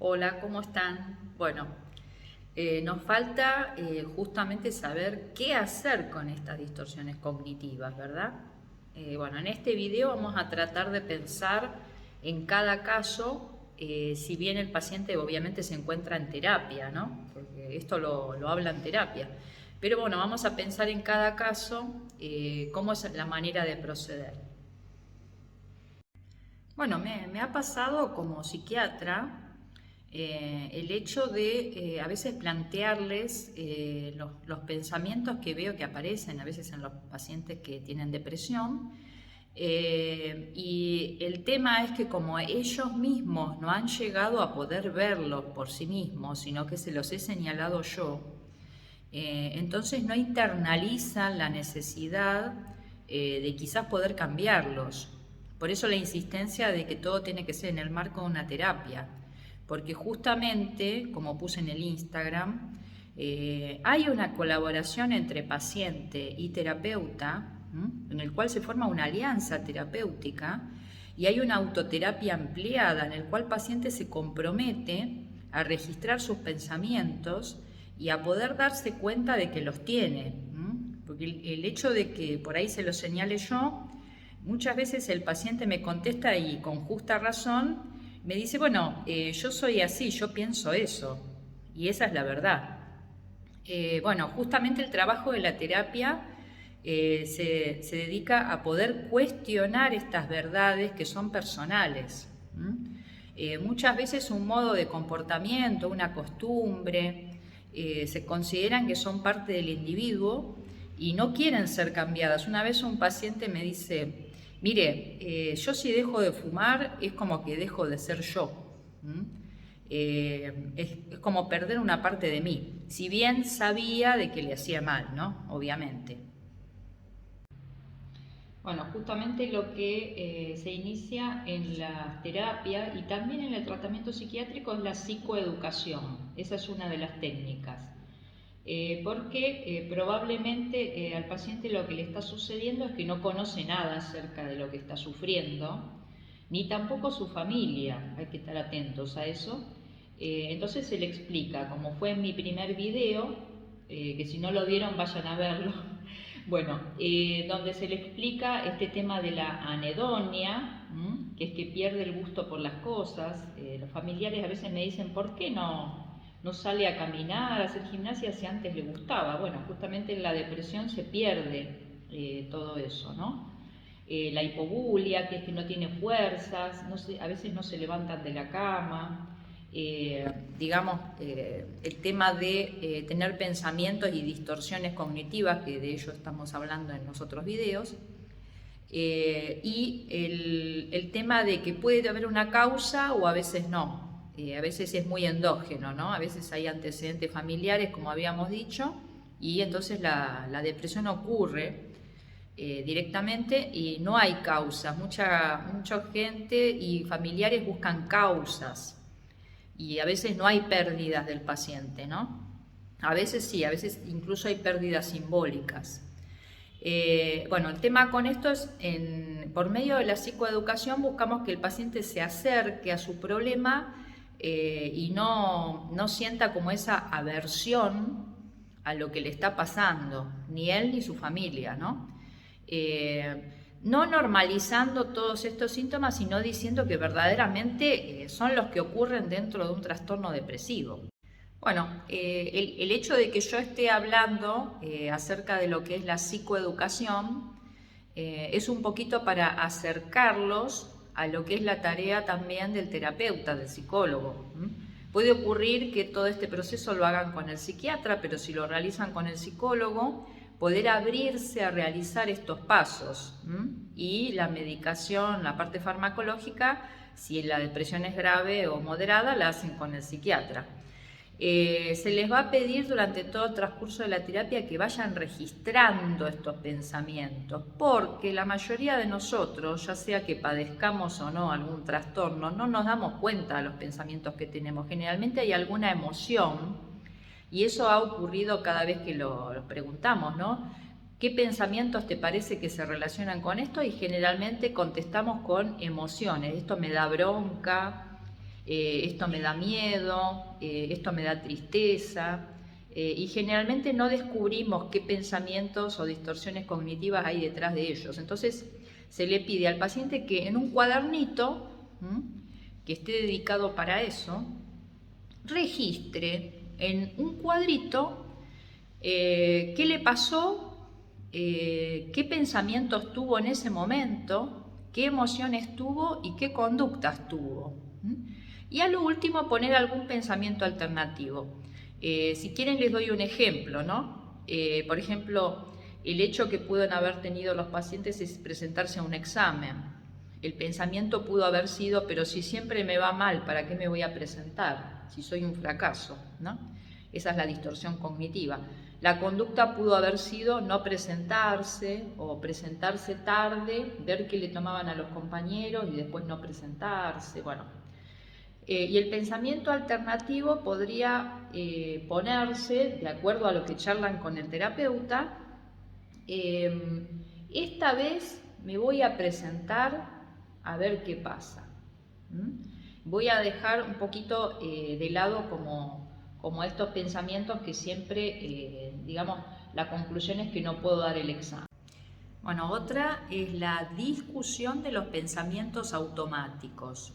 Hola, ¿cómo están? Bueno, nos falta justamente saber qué hacer con estas distorsiones cognitivas, ¿verdad? Bueno, en este video vamos a tratar de pensar en cada caso, si bien el paciente obviamente se encuentra en terapia, ¿no? Porque esto lo habla en terapia. Pero bueno, vamos a pensar en cada caso cómo es la manera de proceder. Bueno, me ha pasado como psiquiatra el hecho de a veces plantearles los pensamientos que veo que aparecen a veces en los pacientes que tienen depresión. Y el tema es que como ellos mismos no han llegado a poder verlos por sí mismos, sino que se los he señalado yo, entonces no internalizan la necesidad de quizás poder cambiarlos. Por eso la insistencia de que todo tiene que ser en el marco de una terapia. Porque justamente, como puse en el Instagram, hay una colaboración entre paciente y terapeuta, en el cual se forma una alianza terapéutica y hay una autoterapia ampliada en el cual el paciente se compromete a registrar sus pensamientos y a poder darse cuenta de que los tiene. Porque el hecho de que por ahí se lo señale yo, muchas veces el paciente me contesta y con justa razón me dice, bueno, yo soy así, yo pienso eso, y esa es la verdad. Bueno, justamente el trabajo de la terapia se dedica a poder cuestionar estas verdades que son personales. Muchas veces un modo de comportamiento, una costumbre, se consideran que son parte del individuo y no quieren ser cambiadas. Una vez un paciente me dice, mire, yo si dejo de fumar es como que dejo de ser yo. Es como perder una parte de mí, si bien sabía de que le hacía mal, ¿no? Obviamente. Bueno, justamente lo que se inicia en la terapia y también en el tratamiento psiquiátrico es la psicoeducación. Esa es una de las técnicas. Porque probablemente al paciente lo que le está sucediendo es que no conoce nada acerca de lo que está sufriendo, ni tampoco su familia, hay que estar atentos a eso. Entonces se le explica, como fue en mi primer video, que si no lo vieron vayan a verlo, bueno, donde se le explica este tema de la anedonia, que es que pierde el gusto por las cosas. Los familiares a veces me dicen, ¿por qué no sale a caminar, a hacer gimnasia si antes le gustaba? Bueno, justamente en la depresión se pierde todo eso, ¿no? La hipobulia, que es que no tiene fuerzas, a veces no se levantan de la cama. El tema de tener pensamientos y distorsiones cognitivas, que de ello estamos hablando en los otros videos, y el tema de que puede haber una causa o a veces no. A veces es muy endógeno, ¿no? A veces hay antecedentes familiares, como habíamos dicho, y entonces la depresión ocurre directamente y no hay causas. Mucha gente y familiares buscan causas y a veces no hay pérdidas del paciente, ¿no? A veces sí, a veces incluso hay pérdidas simbólicas. Bueno, el tema con esto es, por medio de la psicoeducación buscamos que el paciente se acerque a su problema y no sienta como esa aversión a lo que le está pasando, ni él ni su familia, ¿no? No normalizando todos estos síntomas, sino diciendo que verdaderamente son los que ocurren dentro de un trastorno depresivo. Bueno, el hecho de que yo esté hablando acerca de lo que es la psicoeducación es un poquito para acercarlos a lo que es la tarea también del terapeuta, del psicólogo. Puede ocurrir que todo este proceso lo hagan con el psiquiatra, pero si lo realizan con el psicólogo, poder abrirse a realizar estos pasos. Y la medicación, la parte farmacológica, si la depresión es grave o moderada, la hacen con el psiquiatra. Se les va a pedir durante todo el transcurso de la terapia que vayan registrando estos pensamientos, porque la mayoría de nosotros, ya sea que padezcamos o no algún trastorno, no nos damos cuenta de los pensamientos que tenemos. Generalmente hay alguna emoción, y eso ha ocurrido cada vez que lo preguntamos, ¿no? ¿Qué pensamientos te parece que se relacionan con esto? Y generalmente contestamos con emociones. Esto me da bronca, esto me da miedo, esto me da tristeza, y generalmente no descubrimos qué pensamientos o distorsiones cognitivas hay detrás de ellos. Entonces se le pide al paciente que en un cuadernito, que esté dedicado para eso, registre en un cuadrito qué le pasó, qué pensamientos tuvo en ese momento, qué emociones tuvo y qué conductas tuvo. Y a lo último poner algún pensamiento alternativo. Si quieren les doy un ejemplo, ¿no? Por ejemplo, el hecho que pueden haber tenido los pacientes es presentarse a un examen. El pensamiento pudo haber sido, pero si siempre me va mal, ¿para qué me voy a presentar? Si soy un fracaso, ¿no? Esa es la distorsión cognitiva. La conducta pudo haber sido no presentarse o presentarse tarde, ver qué le tomaban a los compañeros y después no presentarse, bueno. Y el pensamiento alternativo podría ponerse, de acuerdo a lo que charlan con el terapeuta, esta vez me voy a presentar a ver qué pasa. Voy a dejar un poquito de lado como estos pensamientos que siempre, digamos, la conclusión es que no puedo dar el examen. Bueno, otra es la discusión de los pensamientos automáticos.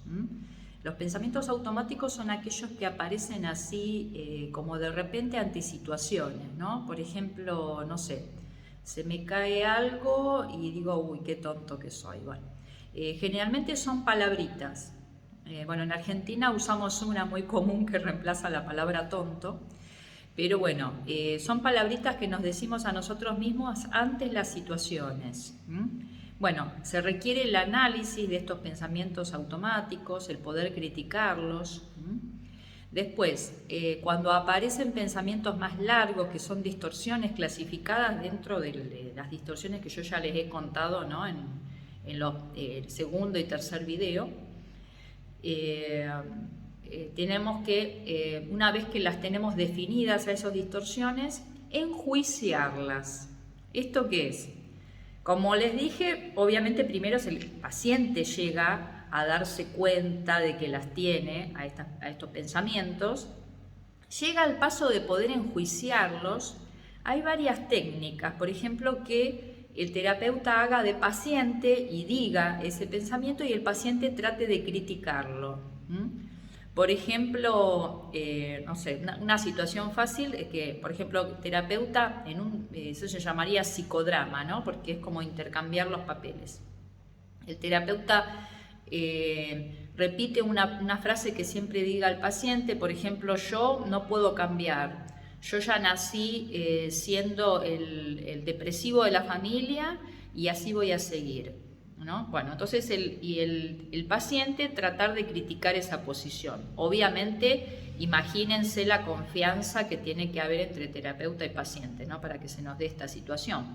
Los pensamientos automáticos son aquellos que aparecen así como de repente ante situaciones, ¿no? Por ejemplo, no sé, se me cae algo y digo, uy, qué tonto que soy. Bueno, generalmente son palabritas. Bueno, en Argentina usamos una muy común que reemplaza la palabra tonto, pero bueno, son palabritas que nos decimos a nosotros mismos ante las situaciones. Bueno, se requiere el análisis de estos pensamientos automáticos, el poder criticarlos. Después, cuando aparecen pensamientos más largos, que son distorsiones clasificadas dentro de las distorsiones que yo ya les he contado, ¿no? en los segundo y tercer video, tenemos que, una vez que las tenemos definidas a esas distorsiones, enjuiciarlas. ¿Esto qué es? Como les dije, obviamente primero el paciente llega a darse cuenta de que las tiene, a estos pensamientos. Llega al paso de poder enjuiciarlos. Hay varias técnicas, por ejemplo, que el terapeuta haga de paciente y diga ese pensamiento y el paciente trate de criticarlo. Por ejemplo, no sé, una situación fácil es que, por ejemplo, terapeuta, eso se llamaría psicodrama, ¿no? Porque es como intercambiar los papeles. El terapeuta repite una frase que siempre diga al paciente, por ejemplo, yo no puedo cambiar, yo ya nací siendo el depresivo de la familia y así voy a seguir. ¿No? Bueno, entonces el paciente tratar de criticar esa posición. Obviamente, imagínense la confianza que tiene que haber entre terapeuta y paciente, ¿no? Para que se nos dé esta situación.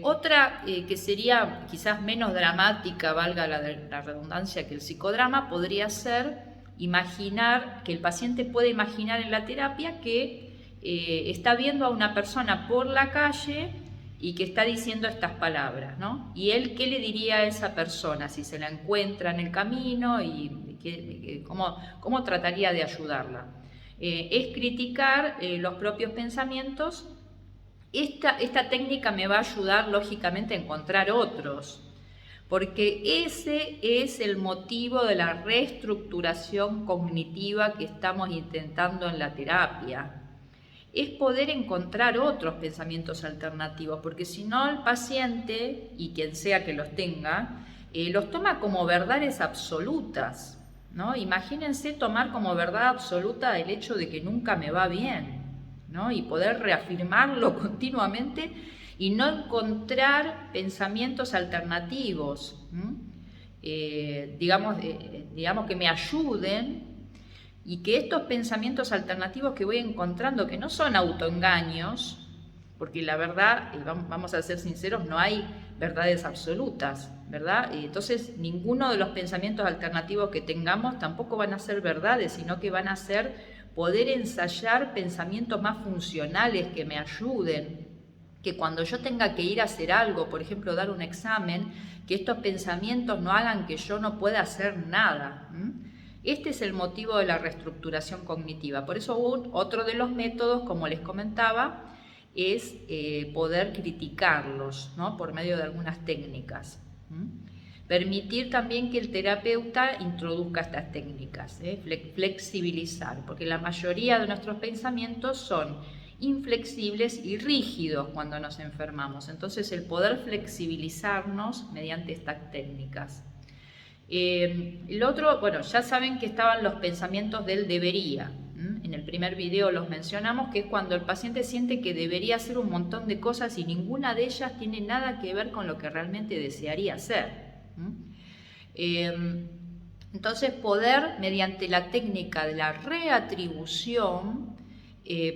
Otra que sería quizás menos dramática, valga la redundancia, que el psicodrama, podría ser imaginar, que el paciente puede imaginar en la terapia que está viendo a una persona por la calle y que está diciendo estas palabras, ¿no? Y él, ¿qué le diría a esa persona si se la encuentra en el camino y cómo trataría de ayudarla? Es criticar los propios pensamientos. Esta técnica me va a ayudar, lógicamente, a encontrar otros, porque ese es el motivo de la reestructuración cognitiva que estamos intentando en la terapia. Es poder encontrar otros pensamientos alternativos, porque si no el paciente, y quien sea que los tenga, los toma como verdades absolutas, ¿no? Imagínense tomar como verdad absoluta el hecho de que nunca me va bien, ¿no? Y poder reafirmarlo continuamente y no encontrar pensamientos alternativos, digamos que me ayuden. Y que estos pensamientos alternativos que voy encontrando, que no son autoengaños, porque la verdad, vamos a ser sinceros, no hay verdades absolutas, ¿verdad? Entonces, ninguno de los pensamientos alternativos que tengamos tampoco van a ser verdades, sino que van a ser poder ensayar pensamientos más funcionales que me ayuden, que cuando yo tenga que ir a hacer algo, por ejemplo, dar un examen, que estos pensamientos no hagan que yo no pueda hacer nada. Este es el motivo de la reestructuración cognitiva. Por eso otro de los métodos, como les comentaba, es poder criticarlos, ¿no? Por medio de algunas técnicas. Permitir también que el terapeuta introduzca estas técnicas, flexibilizar, porque la mayoría de nuestros pensamientos son inflexibles y rígidos cuando nos enfermamos. Entonces, el poder flexibilizarnos mediante estas técnicas. El otro, bueno, ya saben que estaban los pensamientos del debería. En el primer video los mencionamos, que es cuando el paciente siente que debería hacer un montón de cosas y ninguna de ellas tiene nada que ver con lo que realmente desearía hacer. Entonces, poder, mediante la técnica de la reatribución,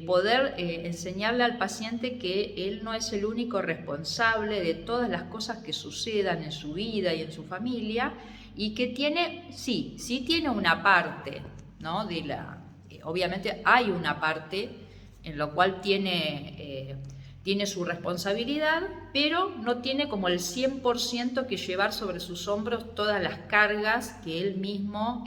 poder enseñarle al paciente que él no es el único responsable de todas las cosas que sucedan en su vida y en su familia, y que tiene, sí tiene una parte, ¿no? Obviamente hay una parte en la cual tiene su responsabilidad, pero no tiene como el 100% que llevar sobre sus hombros todas las cargas que él mismo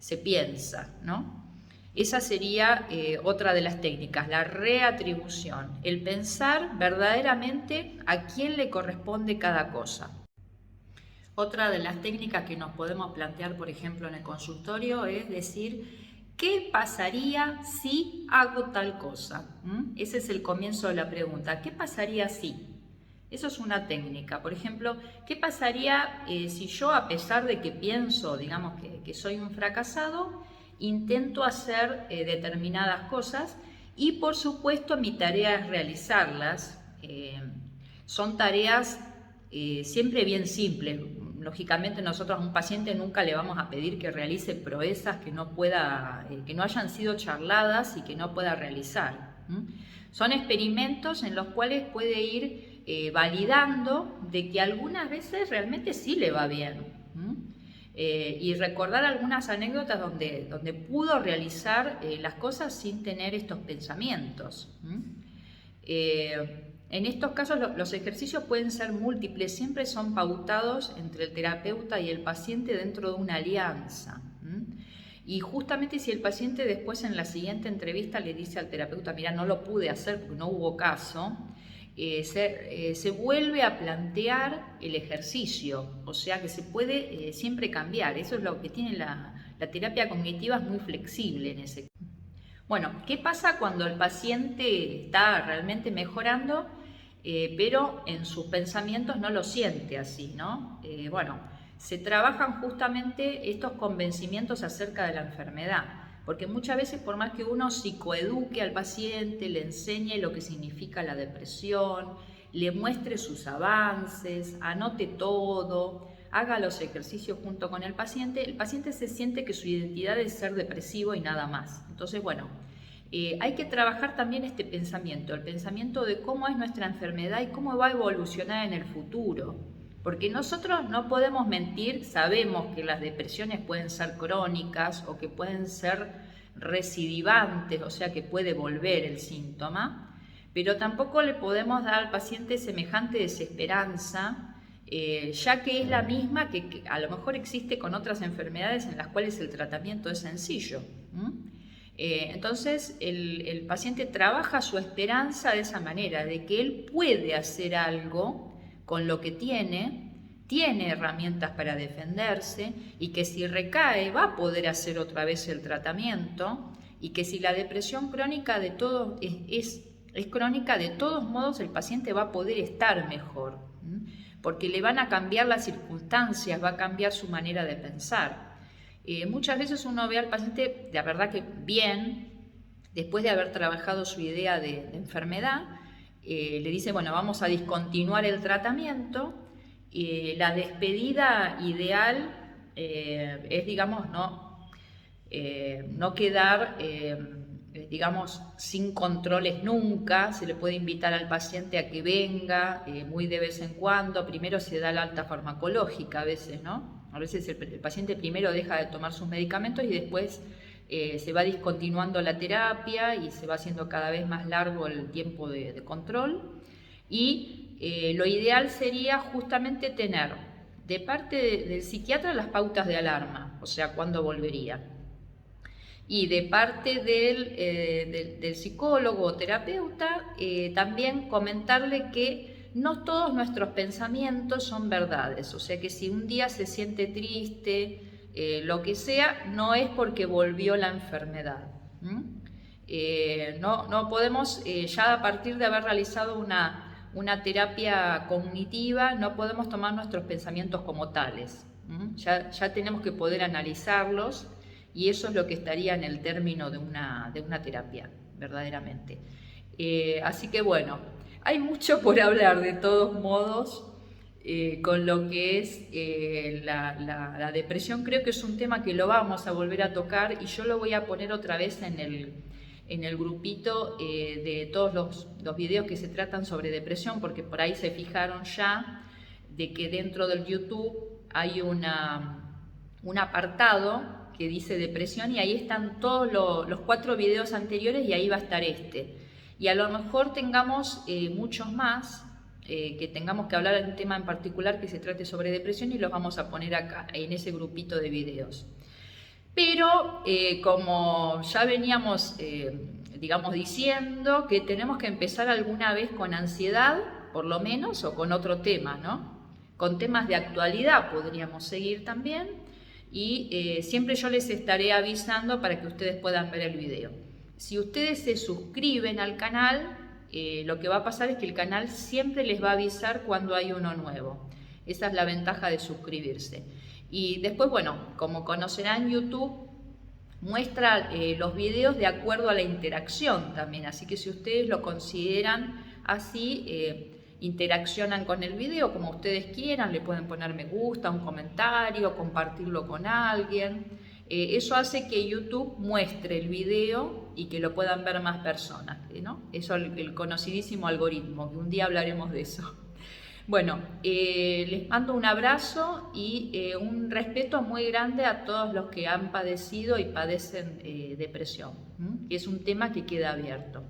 se piensa, ¿no? Esa sería otra de las técnicas, la reatribución, el pensar verdaderamente a quién le corresponde cada cosa. Otra de las técnicas que nos podemos plantear, por ejemplo, en el consultorio es decir, ¿qué pasaría si hago tal cosa? Ese es el comienzo de la pregunta. ¿Qué pasaría si? Eso es una técnica. Por ejemplo, ¿qué pasaría si yo, a pesar de que pienso, digamos, que soy un fracasado, intento hacer determinadas cosas y, por supuesto, mi tarea es realizarlas? Son tareas siempre bien simples. Lógicamente nosotros a un paciente nunca le vamos a pedir que realice proezas que no hayan sido charladas y que no pueda realizar. Son experimentos en los cuales puede ir validando de que algunas veces realmente sí le va bien. Y recordar algunas anécdotas donde pudo realizar las cosas sin tener estos pensamientos. En estos casos los ejercicios pueden ser múltiples, siempre son pautados entre el terapeuta y el paciente dentro de una alianza. Y justamente si el paciente después en la siguiente entrevista le dice al terapeuta, mira, no lo pude hacer porque no hubo caso, se vuelve a plantear el ejercicio, o sea que se puede siempre cambiar. Eso es lo que tiene la terapia cognitiva, es muy flexible en ese caso. Bueno, ¿qué pasa cuando el paciente está realmente mejorando, pero en sus pensamientos no lo siente así, ¿no? Bueno, se trabajan justamente estos convencimientos acerca de la enfermedad, porque muchas veces, por más que uno psicoeduque al paciente, le enseñe lo que significa la depresión, le muestre sus avances, anote todo, haga los ejercicios junto con el paciente se siente que su identidad es ser depresivo y nada más. Entonces, bueno, hay que trabajar también este pensamiento, el pensamiento de cómo es nuestra enfermedad y cómo va a evolucionar en el futuro. Porque nosotros no podemos mentir, sabemos que las depresiones pueden ser crónicas o que pueden ser recidivantes, o sea que puede volver el síntoma, pero tampoco le podemos dar al paciente semejante desesperanza, ya que es la misma que a lo mejor existe con otras enfermedades en las cuales el tratamiento es sencillo. Entonces el paciente trabaja su esperanza de esa manera, de que él puede hacer algo con lo que tiene herramientas para defenderse y que si recae va a poder hacer otra vez el tratamiento y que si la depresión crónica de todos es crónica, de todos modos el paciente va a poder estar mejor, porque le van a cambiar las circunstancias, va a cambiar su manera de pensar. Muchas veces uno ve al paciente, la verdad que bien, después de haber trabajado su idea de enfermedad, le dice, bueno, vamos a discontinuar el tratamiento. La despedida ideal es, digamos, no quedar, digamos, sin controles nunca. Se le puede invitar al paciente a que venga muy de vez en cuando. Primero se da la alta farmacológica a veces, ¿no? A veces el paciente primero deja de tomar sus medicamentos y después se va discontinuando la terapia y se va haciendo cada vez más largo el tiempo de control. Y lo ideal sería justamente tener De parte del psiquiatra, las pautas de alarma, o sea, cuándo volvería. Y de parte del psicólogo o terapeuta, también comentarle que no todos nuestros pensamientos son verdades. O sea que si un día se siente triste, lo que sea, no es porque volvió la enfermedad. No podemos, ya a partir de haber realizado una terapia cognitiva, no podemos tomar nuestros pensamientos como tales. Ya tenemos que poder analizarlos, y eso es lo que estaría en el término de una terapia, verdaderamente. Así que bueno, hay mucho por hablar de todos modos. Con lo que es la depresión. Creo que es un tema que lo vamos a volver a tocar, y yo lo voy a poner otra vez en el grupito de todos los videos que se tratan sobre depresión, porque por ahí se fijaron ya de que dentro del YouTube hay un apartado que dice depresión, y ahí están todos los 4 videos anteriores, y ahí va a estar este. Y a lo mejor tengamos muchos más, que tengamos que hablar de un tema en particular que se trate sobre depresión, y los vamos a poner acá, en ese grupito de videos. Pero como ya veníamos, digamos, diciendo, que tenemos que empezar alguna vez con ansiedad, por lo menos, o con otro tema, ¿no? Con temas de actualidad podríamos seguir también, y siempre yo les estaré avisando para que ustedes puedan ver el video. Si ustedes se suscriben al canal, lo que va a pasar es que el canal siempre les va a avisar cuando hay uno nuevo. Esa es la ventaja de suscribirse. Y después, bueno, como conocerán, YouTube muestra los videos de acuerdo a la interacción también. Así que si ustedes lo consideran así, interaccionan con el video como ustedes quieran, le pueden poner me gusta, un comentario, compartirlo con alguien. Eso hace que YouTube muestre el video y que lo puedan ver más personas, ¿no? Eso es el conocidísimo algoritmo, que un día hablaremos de eso. Bueno, les mando un abrazo y un respeto muy grande a todos los que han padecido y padecen depresión, que es un tema que queda abierto.